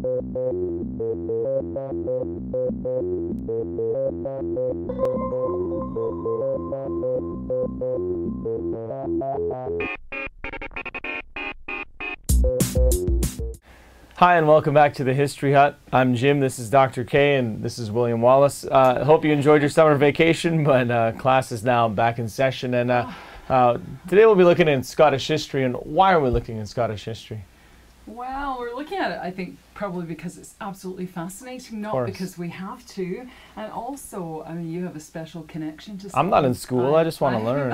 Hi and welcome back to the History Hut. I'm Jim, this is Dr. K, and this is William Wallace. Hope you enjoyed your summer vacation, but class is now back in session, and today we'll be looking at Scottish history. And why are we looking at Scottish history? Well, we're looking at it, I think, probably because it's absolutely fascinating, not because we have to. And also, I mean, you have a special connection to Scotland. I'm not in school, I just want to learn.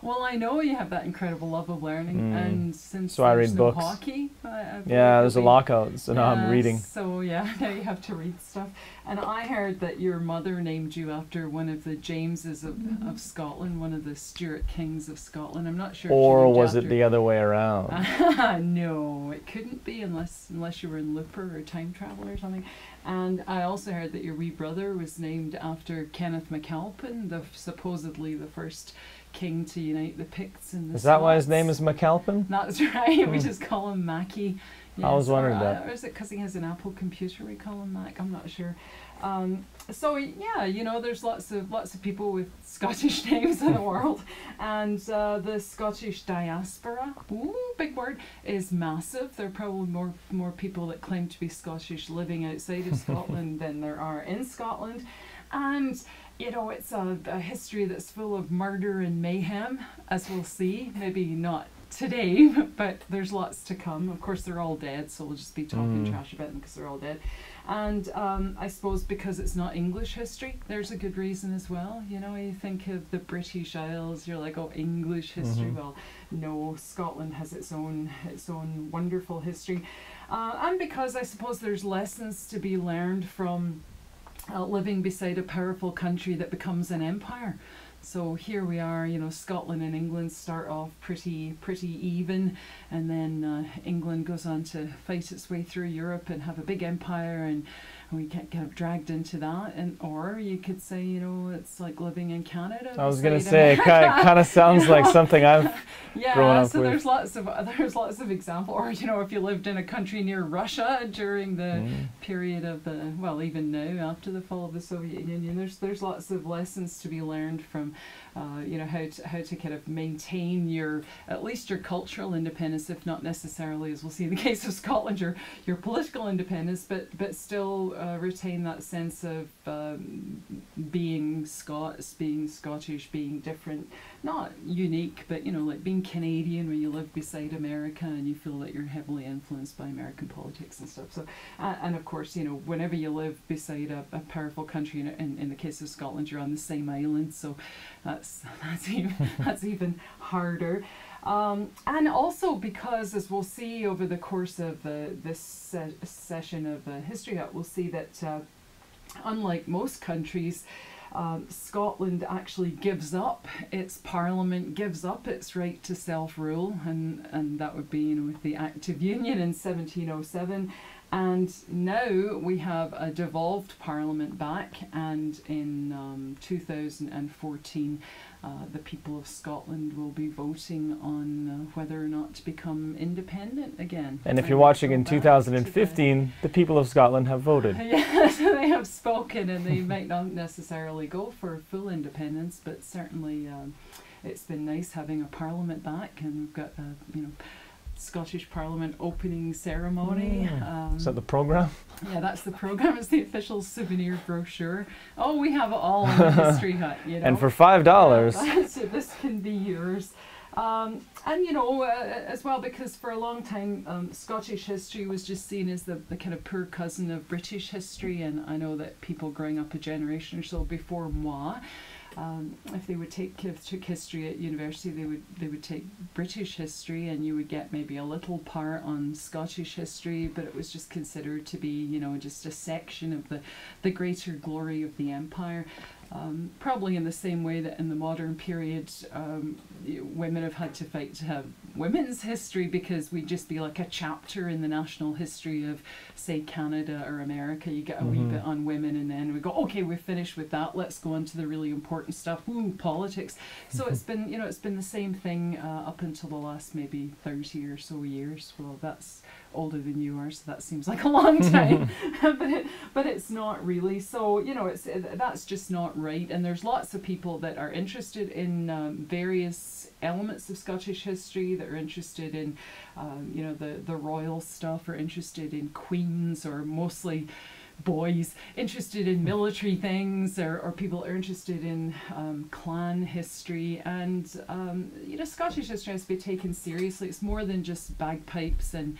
Well, I know you have that incredible love of learning, and since so I read books. Hockey, yeah, there's a lockout, so now I'm reading. So yeah, now you have to read stuff. And I heard that your mother named you after one of the Jameses of Scotland, one of the Stuart kings of Scotland. I'm not sure. Or was it the other way around? No, it couldn't be unless you were in Looper or Time Traveler or something. And I also heard that your wee brother was named after Kenneth MacAlpin, supposedly the first king to unite the Picts and the Is that Scots. why his name is MacAlpin? That's right. We just call him Mackie. Yes. I was wondering that. Or is it because he has an Apple computer we call him Mac? I'm not sure. So yeah, you know, there's lots of people with Scottish names in the world, and the Scottish Diaspora, ooh, big word, is massive. There are probably more people that claim to be Scottish living outside of Scotland than there are in Scotland, and you know, it's a history that's full of murder and mayhem, as we'll see. Maybe not today, but there's lots to come. Of course, they're all dead, so we'll just be talking trash about them because they're all dead. And I suppose because it's not English history, there's a good reason as well. You know, you think of the British Isles, you're like, oh, English history. Well, no, Scotland has its own wonderful history, and because I suppose there's lessons to be learned from living beside a powerful country that becomes an empire. So here we are, you know, Scotland and England start off pretty even, and then England goes on to fight its way through Europe and have a big empire, and we get kind of dragged into that. And or you could say, you know, it's like living in Canada. I was going to say, it kind of sounds like something I've grown up with. There's lots of examples. Or, you know, if you lived in a country near Russia during the period of the, well, even now after the fall of the Soviet Union, there's lots of lessons to be learned from, you know, how to kind of maintain at least your cultural independence, if not necessarily, as we'll see in the case of Scotland, your political independence, but still retain that sense of being Scots, being Scottish, being different, not unique, but, you know, like being Canadian when you live beside America and you feel that you're heavily influenced by American politics and stuff. So, and of course, you know, whenever you live beside a powerful country, in the case of Scotland, you're on the same island, so that's even harder. And also because, as we'll see over the course of this session of History Hut, we'll see that unlike most countries, Scotland actually gives up its parliament, gives up its right to self-rule, and that would be, you know, with the Act of Union in 1707. And now we have a devolved parliament back, and in 2014 the people of Scotland will be voting on whether or not to become independent again. And if you're watching in 2015, the people of Scotland have voted. Yes, they have spoken, and they might not necessarily go for full independence, but certainly it's been nice having a parliament back, and we've got you know, Scottish Parliament opening ceremony. Is that the programme? Yeah, that's the programme. It's the official souvenir brochure. Oh, we have it all in the History Hut, you know. And for $5. So this can be yours. And, you know, as well, because for a long time, Scottish history was just seen as the kind of poor cousin of British history. And I know that people growing up a generation or so before moi, if they would took history at university, they would take British history, and you would get maybe a little part on Scottish history, but it was just considered to be, you know, just a section of the greater glory of the empire. Probably in the same way that in the modern period, women have had to fight to have women's history, because we'd just be like a chapter in the national history of, say, Canada or America. You get a wee bit on women, and then we go, okay, we're finished with that. Let's go on to the really important stuff. Ooh, politics. So it's been, you know, it's been the same thing up until the last maybe 30 or so years. Well, that's older than you are, so that seems like a long time, but it's not really. So, you know, that's just not right. And there's lots of people that are interested in various elements of Scottish history, that are interested in, you know, the royal stuff, or interested in queens, or mostly boys interested in military things, or people are interested in clan history. And you know, Scottish history has to be taken seriously. It's more than just bagpipes and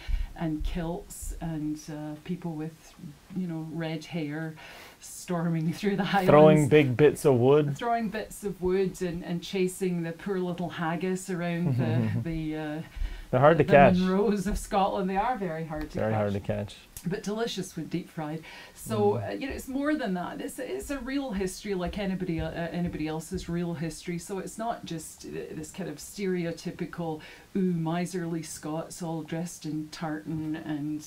kilts and people with, you know, red hair storming through the Highlands, throwing big bits of wood, and chasing the poor little haggis around they're hard to catch. Munros of Scotland. They are very hard to catch. Very hard to catch. But delicious when deep fried. So you know, it's more than that. It's a real history, like anybody else's real history. So it's not just this kind of stereotypical miserly Scots all dressed in tartan and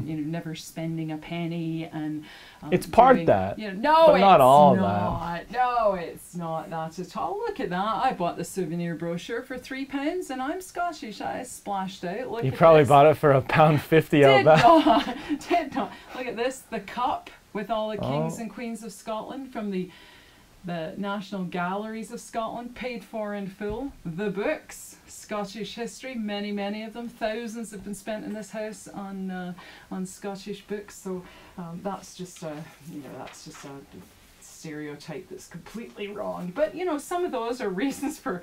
you know, never spending a penny, and it's part doing, that, you know, no, but not all that. No, it's not that at all. Look at that! I bought the souvenir brochure for £3, and I'm Scottish. I splashed out. Look, you probably bought it for £1.50 out that. Did not. Look at this, the cup with all the kings and queens of Scotland from the National Galleries of Scotland, paid for in full. The books, Scottish history, many of them, thousands have been spent in this house on Scottish books. So that's just a stereotype that's completely wrong. But you know, some of those are reasons for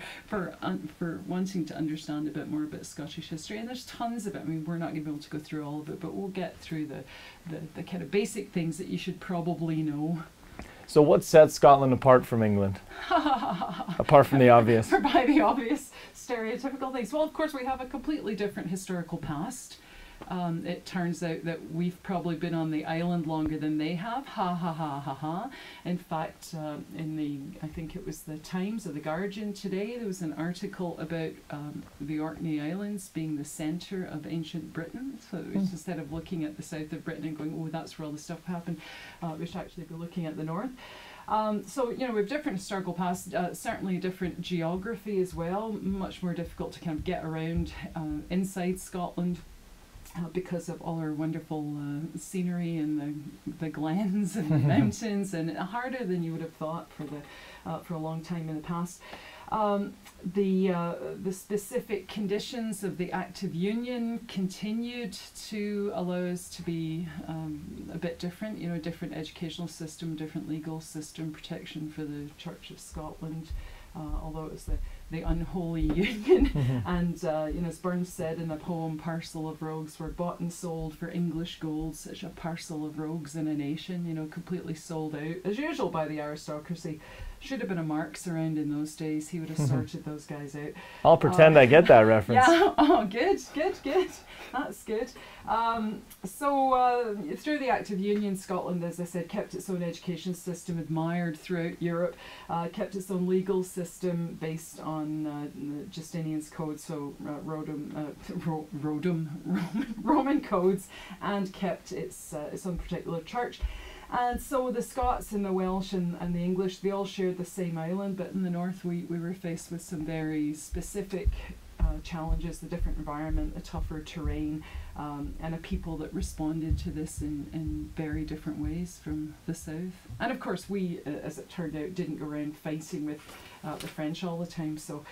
wanting to understand a bit more about Scottish history, and there's tons of it. I mean, we're not going to be able to go through all of it, but we'll get through the kind of basic things that you should probably know. So what sets Scotland apart from England? Apart from the obvious. By the obvious stereotypical things. Well, of course, we have a completely different historical past. It turns out that we've probably been on the island longer than they have. Ha ha ha ha ha. In fact, in I think it was the Times or the Guardian today, there was an article about the Orkney Islands being the centre of ancient Britain. So it was, instead of looking at the south of Britain and going, oh, that's where all this stuff happened, we should actually be looking at the north. So, you know, we have different historical past, certainly different geography as well, much more difficult to kind of get around inside Scotland. Because of all our wonderful scenery and the glens and the mountains, and harder than you would have thought for a long time in the past. The specific conditions of the Act of Union continued to allow us to be a bit different. You know, different educational system, different legal system, protection for the Church of Scotland. Although it was the unholy union. And, you know, as Burns said in the poem, parcel of rogues were bought and sold for English gold, such a parcel of rogues in a nation, you know, completely sold out, as usual, by the aristocracy. Should have been a Marx around in those days. He would have sorted those guys out. I'll pretend I get that reference. Yeah, oh, good. That's good. So through the Act of Union, Scotland, as I said, kept its own education system, admired throughout Europe, kept its own legal system based on Justinian's code, so Roman codes, and kept its own particular church. And so the Scots and the Welsh and the English, they all shared the same island, but in the north we were faced with some very specific challenges, the different environment, the tougher terrain, and a people that responded to this in very different ways from the south. And of course we, as it turned out, didn't go around fighting with the French all the time, so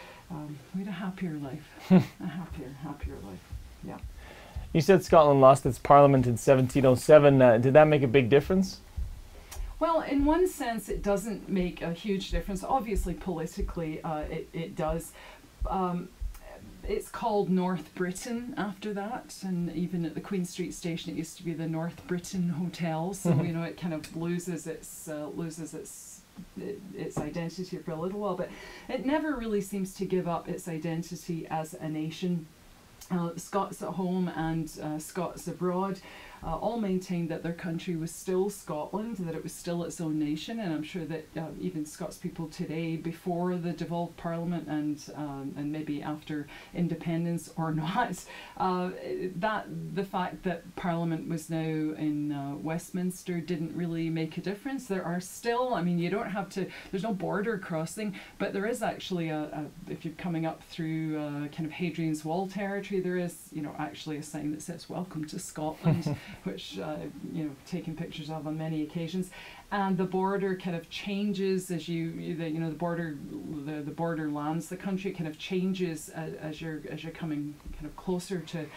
we had a happier life, a happier life, yeah. You said Scotland lost its parliament in 1707. Did that make a big difference? Well, in one sense, it doesn't make a huge difference. Obviously, politically, it does. It's called North Britain after that, and even at the Queen Street station, it used to be the North Britain Hotel. So you know, it kind of loses its identity for a little while, but it never really seems to give up its identity as a nation. Scots at home and Scots abroad all maintained that their country was still Scotland, that it was still its own nation, and I'm sure that even Scots people today, before the devolved Parliament and maybe after independence or not, that the fact that Parliament was now in Westminster didn't really make a difference. There are still, I mean, you don't have to, there's no border crossing, but there is actually if you're coming up through kind of Hadrian's Wall territory, country, there is, you know, actually a sign that says "Welcome to Scotland," which you know, taken pictures of on many occasions. And the border kind of changes as the border lands, the country kind of changes as you're coming kind of closer to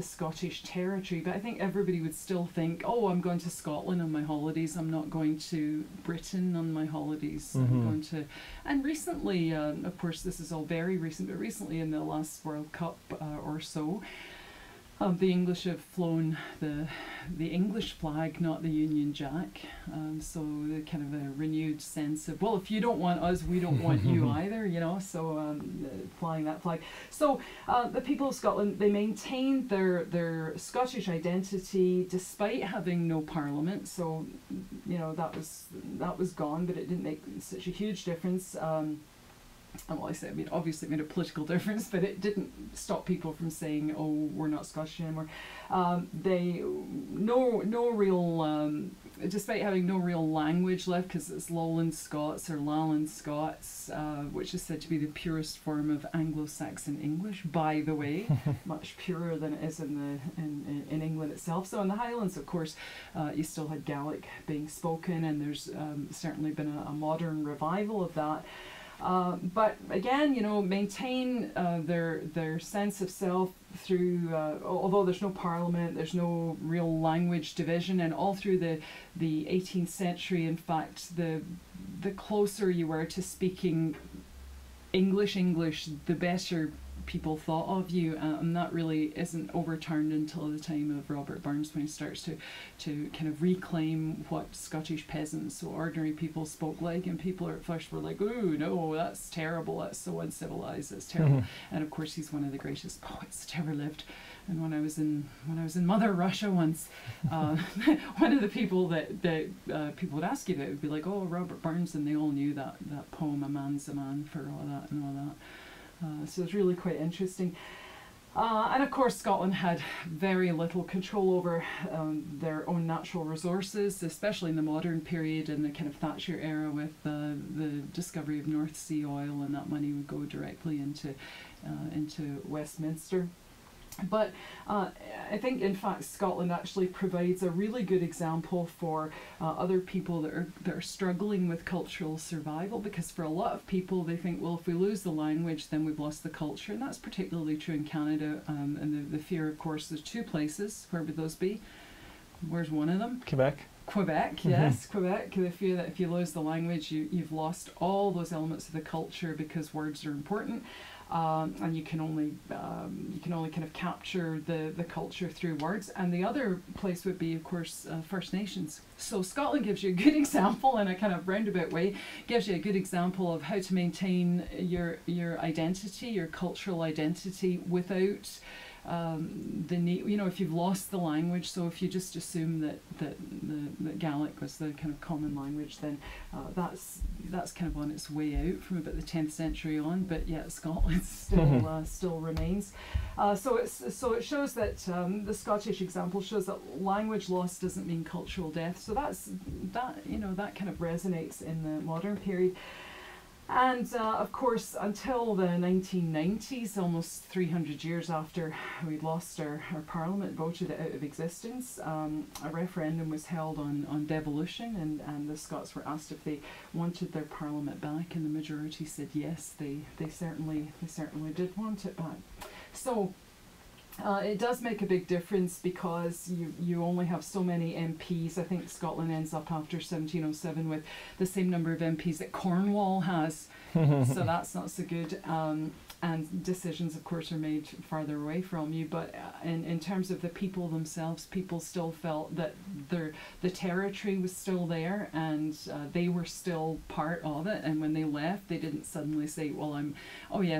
Scottish territory. But I think everybody would still think, oh, I'm going to Scotland on my holidays, I'm not going to Britain on my holidays. I'm going to... And recently, of course this is all very recent, but recently in the last World Cup or so, the English have flown the English flag, not the Union Jack. So the kind of a renewed sense of, well, if you don't want us, we don't want you either, you know, so flying that flag. So the people of Scotland, they maintained their Scottish identity despite having no parliament. So, you know, that was gone, but it didn't make such a huge difference. Well, I mean, obviously it made a political difference, but it didn't stop people from saying, "Oh, we're not Scottish anymore." Despite having no real language left, because it's Lowland Scots or Lowland Scots, which is said to be the purest form of Anglo-Saxon English, by the way, much purer than it is in England itself. So in the Highlands, of course, you still had Gaelic being spoken, and there's certainly been a modern revival of that. But again, you know, maintain their sense of self through, although there's no parliament, there's no real language division, and all through the 18th century, in fact, the closer you were to speaking English, the better people thought of you, and that really isn't overturned until the time of Robert Burns, when he starts to kind of reclaim what Scottish peasants, so ordinary people, spoke like, and people at first were like, "Ooh, no, that's terrible, that's so uncivilized, that's terrible." And of course he's one of the greatest poets that ever lived. And when I was in Mother Russia once, one of the people that people would ask you about would be like, "Oh, Robert Burns," and they all knew that poem, "A Man's a Man," for all that and all that. So it's really quite interesting. And of course Scotland had very little control over their own natural resources, especially in the modern period, in the kind of Thatcher era, with the discovery of North Sea oil, and that money would go directly into Westminster. But I think, in fact, Scotland actually provides a really good example for other people that are struggling with cultural survival, because for a lot of people, they think, well, if we lose the language, then we've lost the culture. And that's particularly true in Canada. And the fear, of course, there's two places. Where would those be? Where's one of them? Quebec, yes, Quebec. The fear that if you lose the language, you've lost all those elements of the culture, because words are important. And you can only kind of capture the culture through words. And the other place would be, of course, First Nations. So Scotland gives you a good example, in a kind of roundabout way, gives you a good example of how to maintain your identity, your cultural identity, without the need, you know, if you've lost the language. So if you just assume that Gaelic was the kind of common language, then that's kind of on its way out from about the 10th century on. But yet Scotland still remains. So it shows that the Scottish example shows that language loss doesn't mean cultural death. So that kind of resonates in the modern period. And of course, until the 1990s, almost 300 years after we'd lost our parliament, voted it out of existence, a referendum was held on devolution, and the Scots were asked if they wanted their parliament back, and the majority said yes, they certainly did want it back. So it does make a big difference, because you only have so many MPs. I think Scotland ends up after 1707 with the same number of MPs that Cornwall has, so that's not so good. And decisions, of course, are made farther away from you. But in terms of the people themselves, people still felt that the territory was still there, and they were still part of it. And when they left, they didn't suddenly say, "Well, I'm in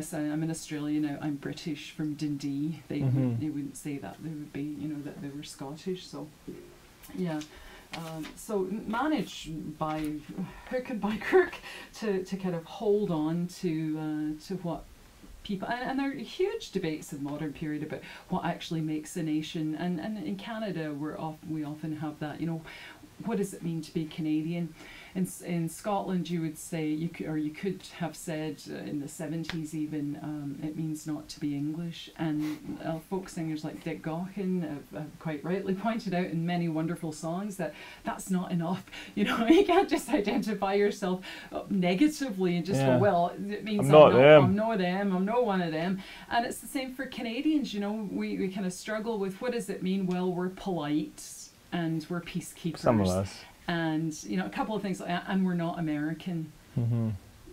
Australia now, I'm British from Dundee." They wouldn't say that. They would be, you know, that they were Scottish. So, yeah. So manage by hook and by crook to kind of hold on to what people, and there are huge debates in the modern period about what actually makes a nation, and in Canada we often have that, you know, what does it mean to be Canadian? In Scotland, you would say, you could have said in the 70s even, it means not to be English. And folk singers like Dick Gaughan have quite rightly pointed out in many wonderful songs that that's not enough. You know, you can't just identify yourself negatively and just go, well, it means I'm not them, I'm not one of them. And it's the same for Canadians, you know, we kind of struggle with what does it mean? Well, we're polite and we're peacekeepers. Some of us. And, you know, a couple of things like that, and we're not American.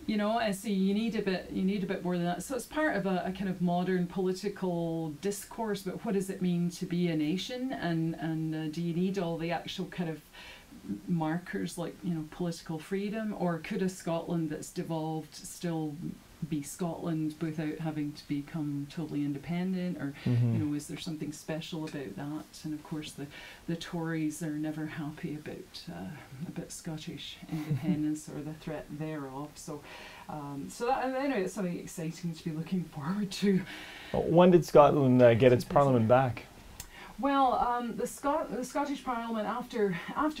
You know, and so you need a bit more than that. So it's part of a kind of modern political discourse, but what does it mean to be a nation? And do you need all the actual kind of markers like, you know, political freedom, or could a Scotland that's devolved still be Scotland without having to become totally independent, or you know, is there something special about that? And of course the Tories are never happy about Scottish independence or the threat thereof, so that, anyway, it's something exciting to be looking forward to. When did Scotland get its parliament back? Well, the Scottish Parliament, after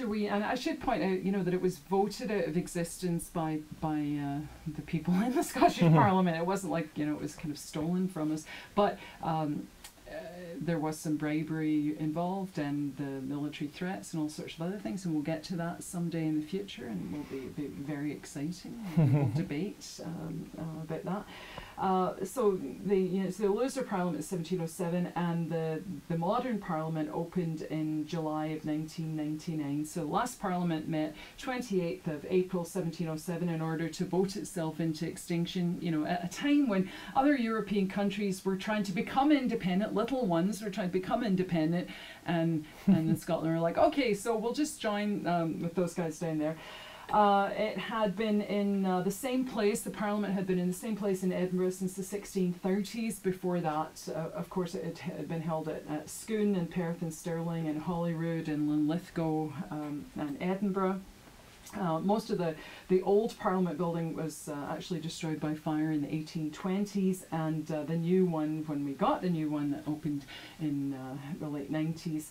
we, and I should point out, you know, that it was voted out of existence by the people in the Scottish Parliament. It wasn't like, you know, it was kind of stolen from us, but there was some bribery involved and the military threats and all sorts of other things, and we'll get to that someday in the future, and it will be very exciting. We'll debate about that. So the Ulster Parliament is 1707, and the modern Parliament opened in July of 1999. So the last Parliament met 28th of April 1707 in order to vote itself into extinction. You know, at a time when other European countries were trying to become independent, little ones were trying to become independent, and in Scotland were like, okay, so we'll just join with those guys down there. It had been in the same place, the Parliament had been in the same place in Edinburgh since the 1630s. Before that, of course, it had been held at Scone and Perth and Stirling and Holyrood and Linlithgow and Edinburgh. Most of the old Parliament building was actually destroyed by fire in the 1820s, and the new one, when we got the new one that opened in the late 90s,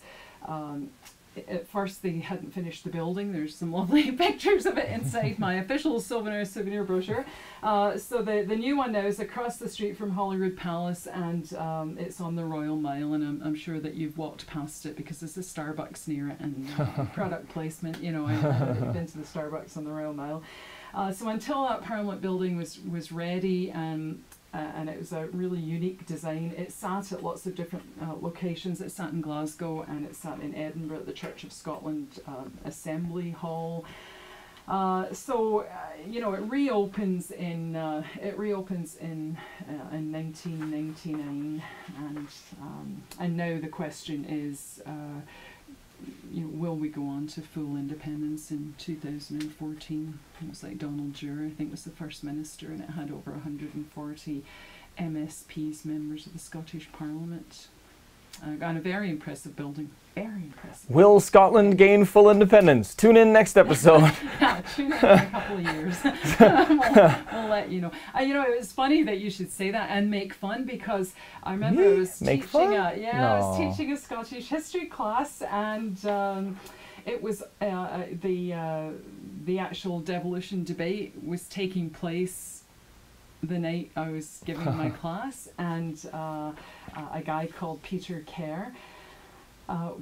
at first they hadn't finished the building. There's some lovely pictures of it inside my official souvenir brochure. So the new one now is across the street from Holyrood Palace, and it's on the Royal Mile, and I'm sure that you've walked past it because there's a Starbucks near it, and product placement, you know, I've been to the Starbucks on the Royal Mile. So until that Parliament building was ready, and it was a really unique design. It sat at lots of different locations. It sat in Glasgow, and it sat in Edinburgh at the Church of Scotland Assembly Hall. So you know, it reopens in 1999, and now the question is, you know, will we go on to full independence in 2014? It was like Donald Dewar, I think, was the first minister, and it had over 140 MSPs, members of the Scottish Parliament. And a very impressive building, very impressive. Will Scotland gain full independence? Tune in next episode. Yeah, tune in in a couple of years. we'll let you know. You know, it was funny that you should say that and make fun, because I remember I was teaching I was teaching a Scottish history class, and it was the actual devolution debate was taking place the night I was giving my class, and a guy called Peter Kerr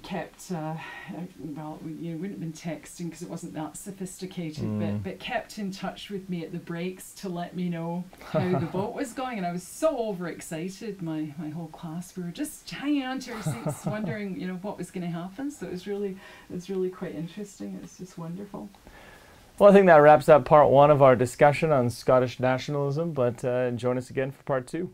kept, well, you wouldn't have been texting because it wasn't that sophisticated, but kept in touch with me at the breaks to let me know how the vote was going, and I was so overexcited. My whole class, we were just hanging on to our seats, wondering, you know, what was going to happen. So it was really quite interesting. It was just wonderful. Well, I think that wraps up part one of our discussion on Scottish nationalism, but join us again for part two.